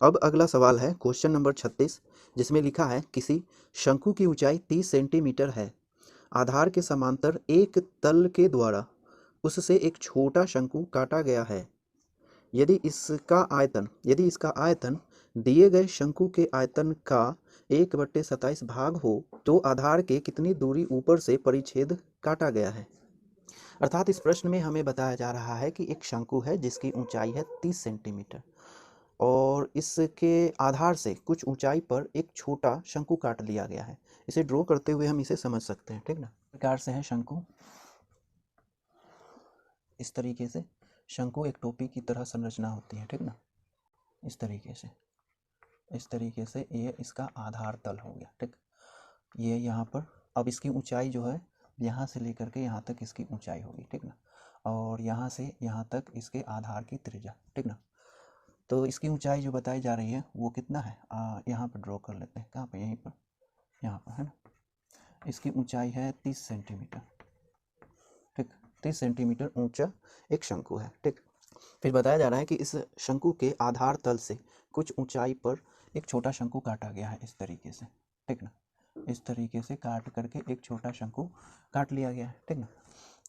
अब अगला सवाल है क्वेश्चन नंबर 36, जिसमें लिखा है किसी शंकु की ऊंचाई 30 सेंटीमीटर है। आधार के समांतर एक तल के द्वारा उससे एक छोटा शंकु काटा गया है। यदि इसका आयतन दिए गए शंकु के आयतन का 1/27 भाग हो तो आधार के कितनी दूरी ऊपर से परिच्छेद काटा गया है। अर्थात इस प्रश्न में हमें बताया जा रहा है कि एक शंकु है जिसकी ऊंचाई है 30 सेंटीमीटर और इसके आधार से कुछ ऊंचाई पर एक छोटा शंकु काट लिया गया है। इसे ड्रॉ करते हुए हम इसे समझ सकते हैं, ठीक ना। प्रकार से है शंकु, इस तरीके से शंकु एक टोपी की तरह संरचना होती है, ठीक ना। इस तरीके से ये इसका आधार तल हो गया, ठीक। ये यहाँ पर अब इसकी ऊंचाई जो है यहाँ से लेकर के यहाँ तक इसकी ऊंचाई होगी, ठीक ना। और यहाँ से यहाँ तक इसके आधार की त्रिज्या, ठीक ना। तो इसकी ऊंचाई जो बताई जा रही है वो कितना है, यहाँ पर ड्रॉ कर लेते हैं। कहाँ पर, यहीं पर, यहाँ पर है ना। इसकी ऊंचाई है 30 सेंटीमीटर, ठीक। 30 सेंटीमीटर ऊंचा एक शंकु है, ठीक। फिर बताया जा रहा है कि इस शंकु के आधार तल से कुछ ऊंचाई पर एक छोटा शंकु काटा गया है, इस तरीके से, ठीक ना। इस तरीके से काट करके एक छोटा शंकु काट लिया गया है, ठीक ना।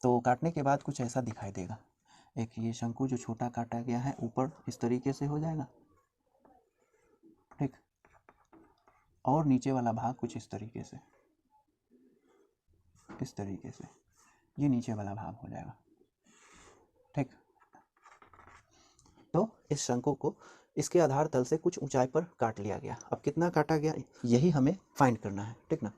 तो काटने के बाद कुछ ऐसा दिखाई देगा। एक ये शंकु जो छोटा काटा गया है ऊपर इस तरीके से हो जाएगा, ठीक। और नीचे वाला भाग कुछ इस तरीके से, ये नीचे वाला भाग हो जाएगा, ठीक। तो इस शंकु को इसके आधार तल से कुछ ऊंचाई पर काट लिया गया। अब कितना काटा गया यही हमें फाइंड करना है, ठीक ना।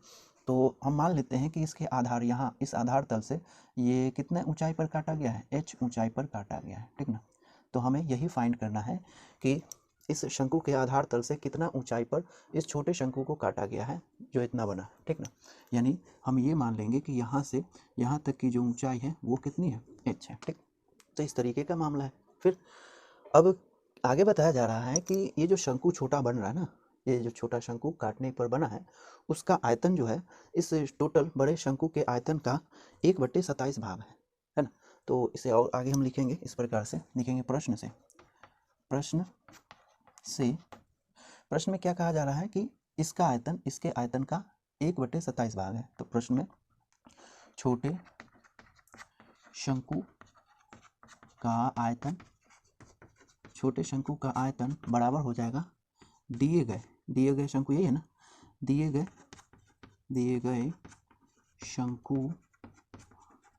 तो हम मान लेते हैं कि इसके आधार यहाँ इस आधार तल से ये कितने ऊंचाई पर काटा गया है, h ऊंचाई पर काटा गया है, ठीक ना। तो हमें यही फाइंड करना है कि इस शंकु के आधार तल से कितना ऊंचाई पर इस छोटे शंकु को काटा गया है जो इतना बना, ठीक ना। यानी हम ये मान लेंगे कि यहाँ से यहाँ तक की जो ऊंचाई है वो कितनी है, h है, ठीक। तो इस तरीके का मामला है। फिर अब आगे बताया जा रहा है कि ये जो शंकु छोटा बन रहा है ना, ये जो छोटा शंकु काटने पर बना है उसका आयतन जो है इस टोटल बड़े शंकु के आयतन का 1/27 भाग है ना। तो इसे और आगे हम लिखेंगे, इस प्रकार से लिखेंगे। प्रश्न में क्या कहा जा रहा है कि इसका आयतन इसके आयतन का 1/27 भाग है। तो प्रश्न में छोटे शंकु का आयतन बराबर हो जाएगा दिए गए शंकु, यही है ना, दिए गए शंकु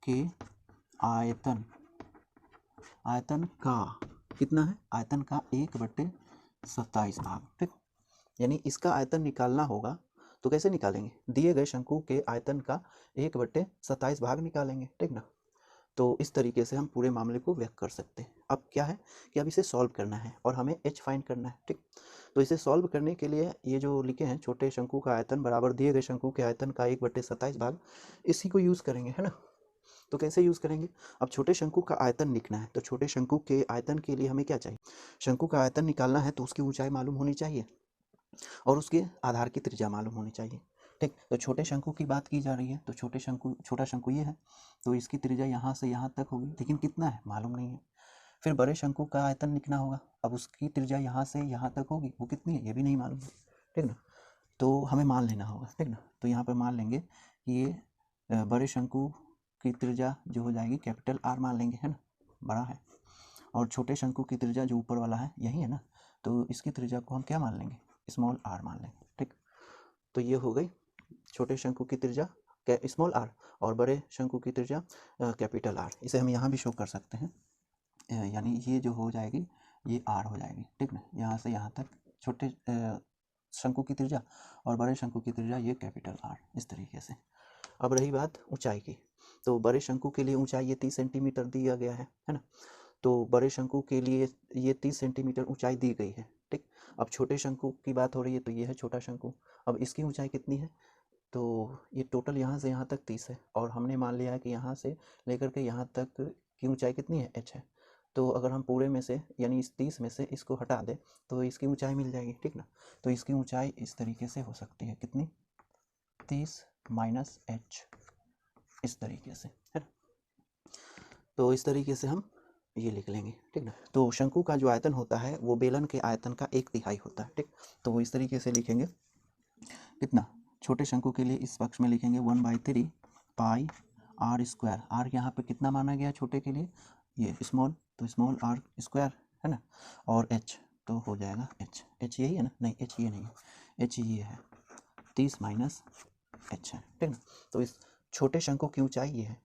के आयतन का कितना है, आयतन का 1/27 भाग, ठीक। यानी इसका आयतन निकालना होगा तो कैसे निकालेंगे, दिए गए शंकु के आयतन का 1/27 भाग निकालेंगे, ठीक ना। तो इस तरीके से हम पूरे मामले को व्यक्त कर सकते हैं। अब क्या है कि अब इसे सॉल्व करना है और हमें h फाइंड करना है, ठीक। तो इसे सॉल्व करने के लिए ये जो लिखे हैं छोटे शंकु का आयतन बराबर दिए गए शंकु के आयतन का 1/27 भाग, इसी को यूज़ करेंगे, है ना। तो कैसे यूज़ करेंगे, अब छोटे शंकु का आयतन लिखना है तो छोटे शंकु के आयतन के लिए हमें क्या चाहिए, शंकु का आयतन निकालना है तो उसकी ऊंचाई मालूम होनी चाहिए और उसके आधार की त्रिज्या मालूम होनी चाहिए, ठीक। तो छोटे शंकु की बात की जा रही है तो छोटा शंकु ये है तो इसकी त्रिज्या यहाँ से यहाँ तक होगी, लेकिन कितना है मालूम नहीं है। फिर बड़े शंकु का आयतन लिखना होगा, अब उसकी त्रिज्या यहाँ से यहाँ तक होगी, वो कितनी है ये भी नहीं मालूम है, ठीक ना। तो हमें मान लेना होगा, ठीक ना। तो यहाँ पर मान लेंगे कि ये बड़े शंकु की त्रिज्या जो हो जाएगी कैपिटल R मान लेंगे, है ना, बड़ा है। और छोटे शंकु की त्रिज्या जो ऊपर वाला है यही है ना, तो इसकी त्रिज्या को हम क्या मान लेंगे, स्मॉल r मान लेंगे, ठीक। तो ये हो गई छोटे शंकु की त्रिज्या स्मॉल r और बड़े शंकु की त्रिज्या कैपिटल R। इसे हम यहाँ भी शो कर सकते हैं, यानी ये जो हो जाएगी ये r हो जाएगी, ठीक ना। यहाँ से यहाँ तक छोटे शंकु की त्रिज्या और बड़े शंकु की त्रिज्या ये कैपिटल R, इस तरीके से। अब रही बात ऊंचाई की, तो बड़े शंकु के लिए ऊंचाई ये 30 सेंटीमीटर दिया गया है ना। तो बड़े शंकु के लिए ये 30 सेंटीमीटर ऊंचाई दी गई है, ठीक। अब छोटे शंकु की बात हो रही है तो ये है छोटा शंकु। अब इसकी ऊंचाई कितनी है, तो ये टोटल यहाँ से यहाँ तक 30 है और हमने मान लिया है कि यहाँ से लेकर के यहाँ तक की ऊंचाई कितनी है, h है। तो अगर हम पूरे में से यानी इस 30 में से इसको हटा दें तो इसकी ऊंचाई मिल जाएगी, ठीक ना। तो इसकी ऊंचाई इस तरीके से हो सकती है, कितनी, 30 माइनस h, इस तरीके से, है ना। तो इस तरीके से हम ये लिख लेंगे, ठीक ना। तो शंकु का जो आयतन होता है वो बेलन के आयतन का 1/3 होता है, ठीक। तो वो इस तरीके से लिखेंगे, कितना, छोटे शंकु के लिए इस पक्ष में लिखेंगे 1/3 पाई आर स्क्वायर। आर यहाँ पे कितना माना गया छोटे के लिए, ये स्मॉल, तो स्मॉल आर स्क्वायर है ना, और एच तो हो जाएगा एच। एच यही है ना, नहीं एच ये नहीं है, एच ये है 30 माइनस एच है, ठीक ना। तो इस छोटे शंकु की ऊंचाई ये है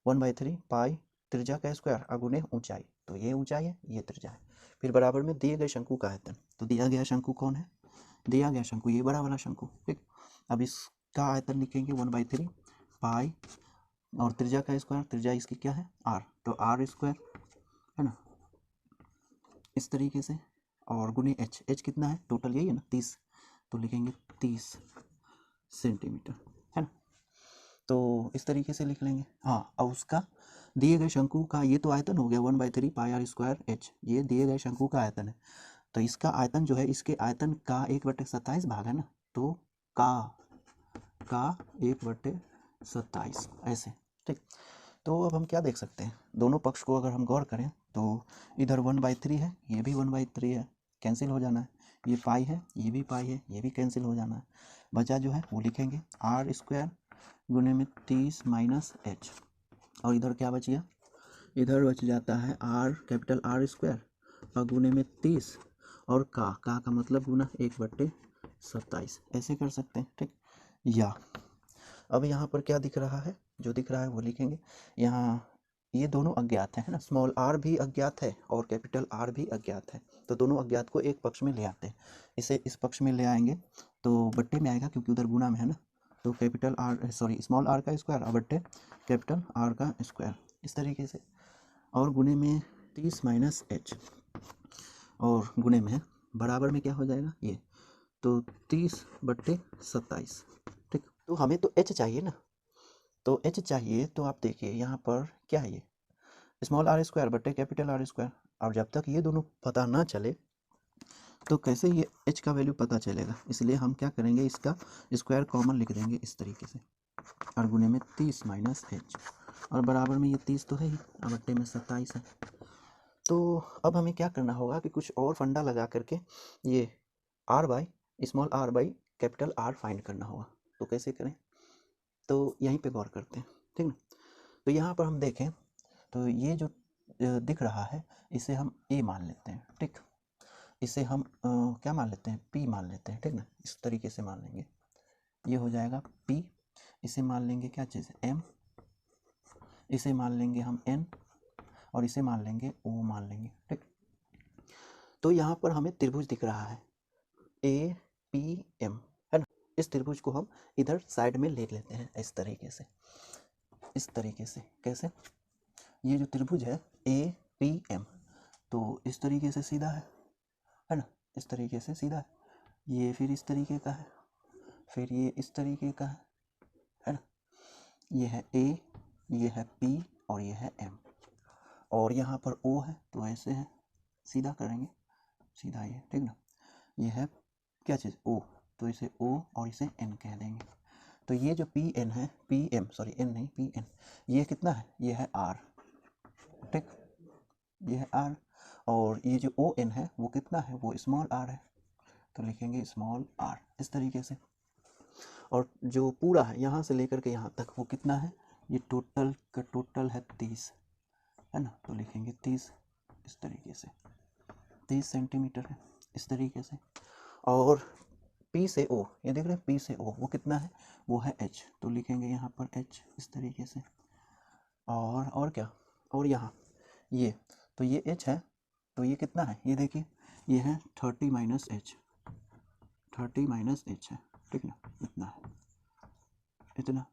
1/3 पाई त्रिज्या का स्क्वायर अगुने ऊंचाई, तो ये ऊंचाई है, ये त्रिज्या है। फिर बराबर में दिए गए शंकु का आयतन, तो दिया गया शंकु कौन है, दिया गया शंकु ये बड़ा वाला शंकु, ठीक। अब इसका आयतन लिखेंगे 1/3 पाई और त्रिज्या का स्क्वायर, त्रिज्या इसकी क्या है आर, तो आर स्क्वायर है ना, इस तरीके से, और गुने एच, एच कितना है टोटल यही है ना 30, तो लिखेंगे 30 सेंटीमीटर है ना। तो इस तरीके से लिख लेंगे। हाँ, अब उसका दिए गए शंकु का ये तो आयतन हो गया 1/3 पाई आर स्क्वायर एच, ये दिए गए शंकु का आयतन है। तो इसका आयतन जो है इसके आयतन का 1/27 भाग है ना, तो का 1/27 ऐसे, ठीक। तो अब हम क्या देख सकते हैं, दोनों पक्ष को अगर हम गौर करें तो इधर 1/3 है, ये भी 1/3 है, कैंसिल हो जाना है, ये पाई है, ये भी पाई है, ये भी कैंसिल हो जाना है। बचा जो है वो लिखेंगे आर स्क्वायर गुने में 30 माइनस एच, और इधर क्या बच गया, इधर बच जाता है आर कैपिटल आर स्क्वायर और गुने में 30 और का मतलब गुना 1/27 ऐसे कर सकते हैं, ठीक। या अब यहाँ पर क्या दिख रहा है, जो दिख रहा है वो लिखेंगे। यहाँ ये दोनों अज्ञात है ना, स्मॉल आर भी अज्ञात है और कैपिटल आर भी अज्ञात है, तो दोनों अज्ञात को एक पक्ष में ले आते हैं। इसे इस पक्ष में ले आएंगे तो बट्टे में आएगा क्योंकि उधर गुना में है ना, तो capital R sorry small R का स्क्वायर और बट्टे कैपिटल आर का स्क्वायर इस तरीके से, और गुने में 30 माइनस एच, और गुने में बराबर में क्या हो जाएगा ये, तो 30/27, ठीक। तो हमें तो एच चाहिए ना, तो एच चाहिए, तो आप देखिए यहाँ पर क्या है, ये स्मॉल आर स्क्वायर बटे कैपिटल आर स्क्वायर, और जब तक ये दोनों पता ना चले तो कैसे ये एच का वैल्यू पता चलेगा, इसलिए हम क्या करेंगे, इसका स्क्वायर कॉमन लिख देंगे इस तरीके से, और गुने में 30 माइनस एच, और बराबर में ये 30 तो है ही और बट्टे में 27 है। तो अब हमें क्या करना होगा कि कुछ और फंडा लगा करके ये R by small R by capital R find करना होगा। तो कैसे करें, तो यहीं पे गौर करते हैं, ठीक ना। तो यहाँ पर हम देखें तो ये जो दिख रहा है इसे हम ए मान लेते हैं, ठीक। इसे हम क्या मान लेते हैं, पी मान लेते हैं, ठीक ना, इस तरीके से मान लेंगे, ये हो जाएगा पी। इसे मान लेंगे क्या चीज़, एम, इसे मान लेंगे हम एन, और इसे मान लेंगे ओ मान लेंगे, ठीक। तो यहाँ पर हमें त्रिभुज दिख रहा है ए पी एम है ना, इस त्रिभुज को हम इधर साइड में ले लेते हैं इस तरीके से, इस तरीके से कैसे, ये जो त्रिभुज है ए पी एम, तो इस तरीके से सीधा है ना, इस तरीके से सीधा है, ये फिर इस तरीके का है, फिर ये इस तरीके का है ना, ये है ए, ये है पी और ये है एम, और यहाँ पर ओ है तो ऐसे है, सीधा करेंगे, सीधा ये, ठीक ना। ये है क्या चीज़ ओ, तो इसे ओ और इसे एन कह देंगे। तो ये जो पी एन है, पी एम सॉरी एन नहीं पी एन, ये कितना है, ये है आर, ठीक, ये है आर, और ये जो ओ एन है वो कितना है, वो स्मॉल आर है, तो लिखेंगे स्मॉल आर इस तरीके से। और जो पूरा है यहाँ से लेकर के यहाँ तक वो कितना है, ये टोटल का टोटल है 30 है ना, तो लिखेंगे 30 इस तरीके से, 30 सेंटीमीटर है इस तरीके से। और P से O, ये देख रहे हैं P से O वो कितना है, वो है H, तो लिखेंगे यहाँ पर H इस तरीके से। और क्या, और यहाँ ये, तो ये H है, तो ये कितना है, ये देखिए ये है 30 माइनस एच, 30 माइनस एच है, ठीक ना, इतना है, इतना।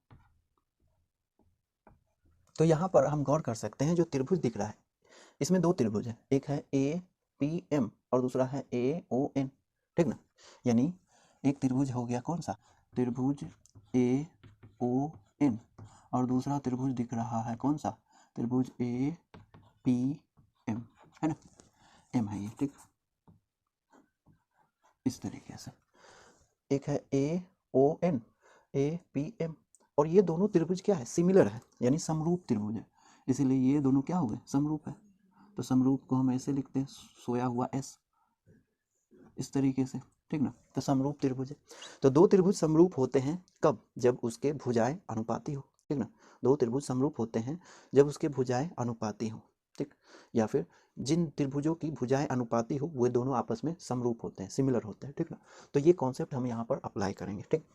तो यहाँ पर हम गौर कर सकते हैं, जो त्रिभुज दिख रहा है इसमें दो त्रिभुज है, एक है ए पी एम और दूसरा है ए ओ एन, ठीक ना। यानी एक त्रिभुज हो गया कौन सा, त्रिभुज ए ओ एन, और दूसरा त्रिभुज दिख रहा है कौन सा, त्रिभुज ए पी एम है ना, एम है ये, ठीक, इस तरीके से। एक है A O N, A P M, और ये दोनों त्रिभुज क्या है, सिमिलर है, यानी समरूप त्रिभुज है, इसीलिए ये दोनों क्या हो गए, समरूप है। तो समरूप को हम ऐसे लिखते हैं, सोया हुआ एस, इस तरीके से, ठीक ना। तो समरूप त्रिभुज है। तो दो त्रिभुज समरूप होते हैं कब? जब उसके भुजाएं अनुपाती हो, ठीक ना। दो त्रिभुज समरूप होते हैं जब उसके भुजाएं अनुपाती हो, ठीक। या फिर जिन त्रिभुजों की भुजाएं अनुपाती हो वे दोनों आपस में समरूप होते हैं, सिमिलर होते हैं, ठीक ना। तो ये कॉन्सेप्ट हम यहाँ पर अप्लाई करेंगे, ठीक।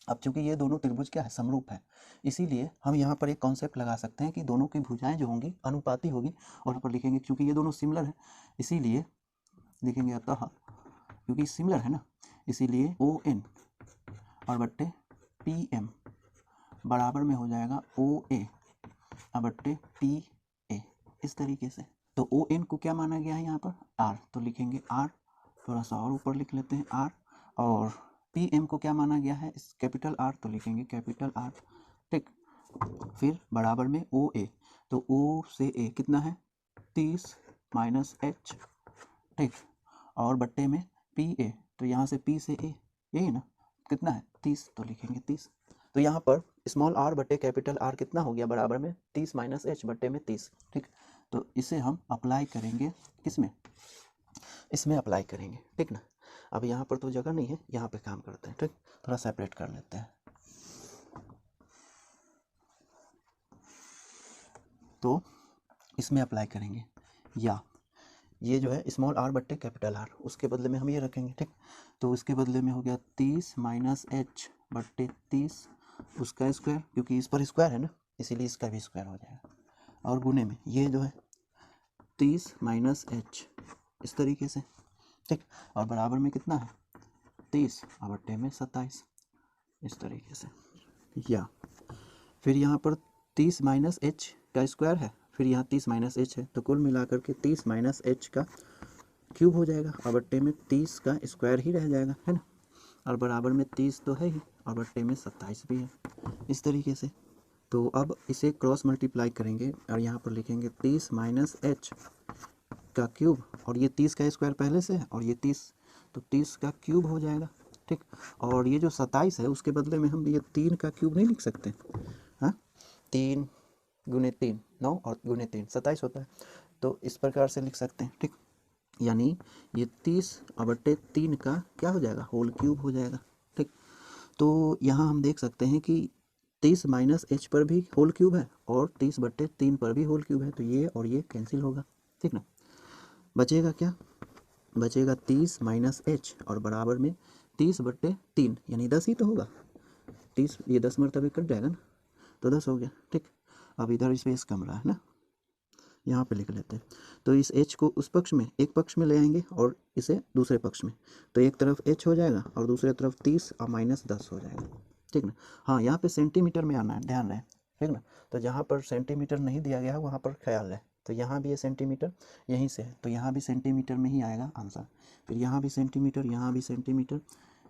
अब चूंकि ये दोनों त्रिभुज क्या है, समरूप है, इसीलिए हम यहाँ पर एक कॉन्सेप्ट लगा सकते हैं कि दोनों की भुजाएं जो होंगी अनुपाती होगी, और यहाँ पर लिखेंगे क्योंकि ये दोनों सिमिलर है, इसीलिए लिखेंगे अतः, क्योंकि सिमिलर है ना, इसीलिए ओ एन और बट्टे पी एम बराबर में हो जाएगा ओ ए और बट्टे पी ए, इस तरीके से। तो ओ एन को क्या माना गया है यहाँ पर? आर, तो लिखेंगे आर, थोड़ा सा और ऊपर लिख लेते हैं आर। और पी एम को क्या माना गया है? इस कैपिटल आर, तो लिखेंगे कैपिटल आर, ठीक। फिर बराबर में ओ ए, तो ओ से ए कितना है? 30 माइनस एच, ठीक। और बट्टे में पी ए, तो यहाँ से पी से ए, यही ना, कितना है? 30, तो लिखेंगे 30। तो यहाँ पर स्मॉल आर बट्टे कैपिटल आर कितना हो गया? बराबर में 30 माइनस एच बट्टे में 30, ठीक। तो इसे हम अप्लाई करेंगे किसमें? इसमें अप्लाई करेंगे, ठीक ना। अब यहाँ पर तो जगह नहीं है, यहाँ पे काम करते हैं, ठीक। थोड़ा सेपरेट कर लेते हैं। तो इसमें अप्लाई करेंगे, या ये जो है स्मॉल आर बट्टे कैपिटल आर, उसके बदले में हम ये रखेंगे, ठीक। तो उसके बदले में हो गया 30 माइनस एच बट्टे 30, उसका स्क्वायर, क्योंकि इस पर स्क्वायर है ना, इसीलिए इसका भी स्क्वायर हो जाएगा। और गुने में ये जो है 30 माइनस एच, इस तरीके से, ठीक। और बराबर में कितना है? 30 और बट्टे में 27, इस तरीके से। या फिर यहाँ पर 30 माइनस एच का स्क्वायर है, फिर यहाँ 30 माइनस एच है, तो कुल मिलाकर के 30 माइनस एच का क्यूब हो जाएगा, और बट्टे में 30 का स्क्वायर ही रह जाएगा, है ना। और बराबर में 30 तो है ही, और बट्टे में 27 भी है, इस तरीके से। तो अब इसे क्रॉस मल्टीप्लाई करेंगे और यहाँ पर लिखेंगे 30 माइनस एच का क्यूब, और ये 30 का स्क्वायर पहले से है, और ये 30, तो 30 का क्यूब हो जाएगा, ठीक। और ये जो 27 है उसके बदले में हम ये 3 का क्यूब नहीं लिख सकते? हाँ, 3 गुने 3 9, और गुने 3 27 होता है, तो इस प्रकार से लिख सकते हैं, ठीक। यानी ये 30 और बट्टे 3 का क्या हो जाएगा? होल क्यूब हो जाएगा, ठीक। तो यहाँ हम देख सकते हैं कि 30 माइनस एच पर भी होल क्यूब है और 30 बट्टे 3 पर भी होल क्यूब है, तो ये और ये कैंसिल होगा, ठीक ना। बचेगा क्या? बचेगा 30 माइनस एच और बराबर में 30 बट्टे 3, यानी 10 ही तो होगा। 30, ये 10 मरतबे कट जाएगा ना, तो 10 हो गया, ठीक। अब इधर स्पेस कम रहा है ना, यहाँ पे लिख लेते हैं। तो इस h को उस पक्ष में, एक पक्ष में ले आएंगे और इसे दूसरे पक्ष में, तो एक तरफ h हो जाएगा और दूसरे तरफ 30 और माइनस 10 हो जाएगा, ठीक ना। हाँ, यहाँ पे सेंटीमीटर में आना है, ध्यान रहे, ठीक ना। तो जहाँ पर सेंटीमीटर नहीं दिया गया है वहाँ पर ख्याल रहे। तो यहाँ भी ये सेंटीमीटर यहीं से है, तो यहाँ भी सेंटीमीटर में ही आएगा आंसर। फिर यहाँ भी सेंटीमीटर, यहाँ भी सेंटीमीटर,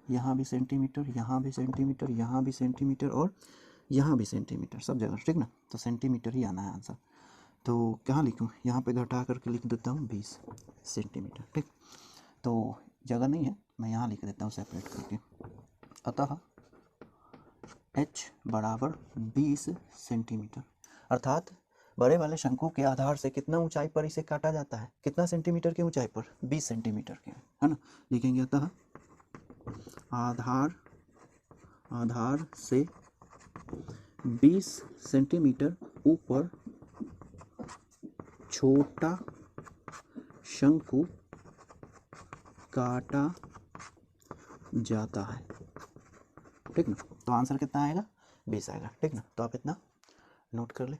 यहाँ भी सेंटीमीटर, यहाँ भी सेंटीमीटर, यहाँ भी सेंटीमीटर, और यहाँ भी सेंटीमीटर, सब जगह, ठीक ना। तो सेंटीमीटर ही आना है आंसर। तो कहाँ लिखूँ? यहाँ पे घटा करके लिख देता हूँ 20 सेंटीमीटर, ठीक। तो जगह नहीं है, मैं यहाँ लिख देता हूँ सेपरेट करके। अतः h बराबर 20 सेंटीमीटर, अर्थात बड़े वाले शंकु के आधार से कितना ऊंचाई पर इसे काटा जाता है? कितना सेंटीमीटर की ऊंचाई पर? 20 सेंटीमीटर के, है ना। लिखेंगे अतः आधार से 20 सेंटीमीटर ऊपर छोटा शंकु काटा जाता है, ठीक ना। तो आंसर कितना आएगा? 20 आएगा, ठीक ना। तो आप इतना नोट कर ले।